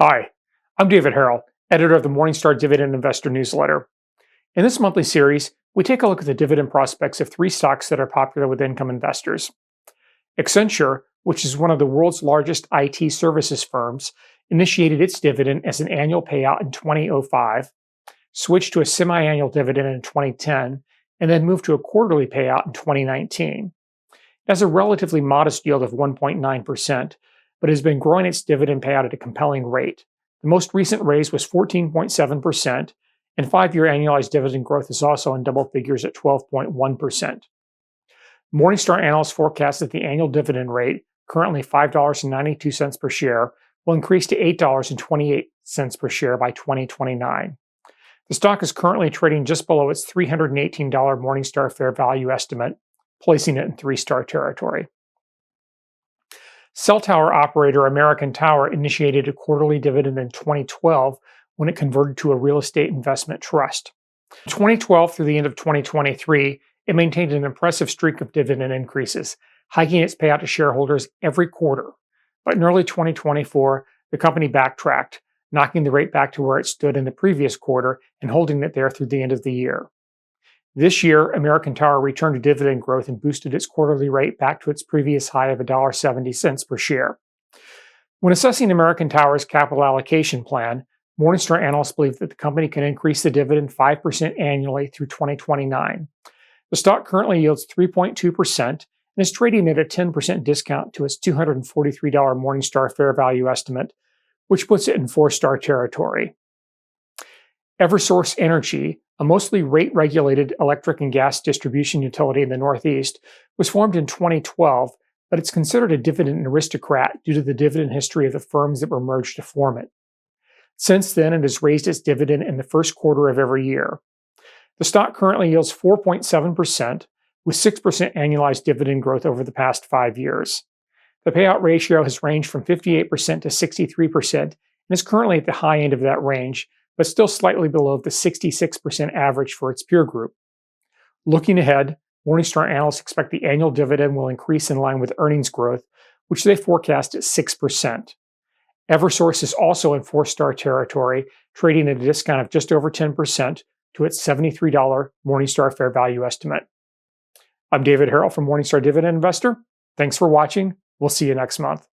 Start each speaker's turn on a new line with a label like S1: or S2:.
S1: Hi, I'm David Harrell, editor of the Morningstar DividendInvestor newsletter. In this monthly series, we take a look at the dividend prospects of three stocks that are popular with income investors. Accenture, which is one of the world's largest IT services firms, initiated its dividend as an annual payout in 2005, switched to a semiannual dividend in 2010, and then moved to a quarterly payout in 2019. It has a relatively modest yield of 1.9%, but has been growing its dividend payout at a compelling rate. The most recent raise was 14.7%, and 5-year annualized dividend growth is also in double figures at 12.1%. Morningstar analysts forecast that the annual dividend rate, currently $5.92 per share, will increase to $8.28 per share by 2029. The stock is currently trading just below its $318 Morningstar fair value estimate, placing it in 3-star territory. Cell tower operator American Tower initiated a quarterly dividend in 2012 when it converted to a real estate investment trust. From 2012 through the end of 2023, it maintained an impressive streak of dividend increases, hiking its payout to shareholders every quarter. But in early 2024, the company backtracked, knocking the rate back to where it stood in the previous quarter and holding it there through the end of the year. This year, American Tower returned to dividend growth and boosted its quarterly rate back to its previous high of $1.70 per share. When assessing American Tower's capital allocation plan, Morningstar analysts believe that the company can increase the dividend 5% annually through 2029. The stock currently yields 3.2% and is trading at a 10% discount to its $243 Morningstar fair value estimate, which puts it in 4-star territory. Eversource Energy, a mostly rate-regulated electric and gas distribution utility in the Northeast, was formed in 2012, but it's considered a dividend aristocrat due to the dividend history of the firms that were merged to form it. Since then, it has raised its dividend in the first quarter of every year. The stock currently yields 4.7%, with 6% annualized dividend growth over the past 5 years. The payout ratio has ranged from 58% to 63% and is currently at the high end of that range, but still slightly below the 66% average for its peer group. Looking ahead, Morningstar analysts expect the annual dividend will increase in line with earnings growth, which they forecast at 6%. Eversource is also in 4-star territory, trading at a discount of just over 10% to its $73 Morningstar fair value estimate. I'm David Harrell from Morningstar Dividend Investor. Thanks for watching. We'll see you next month.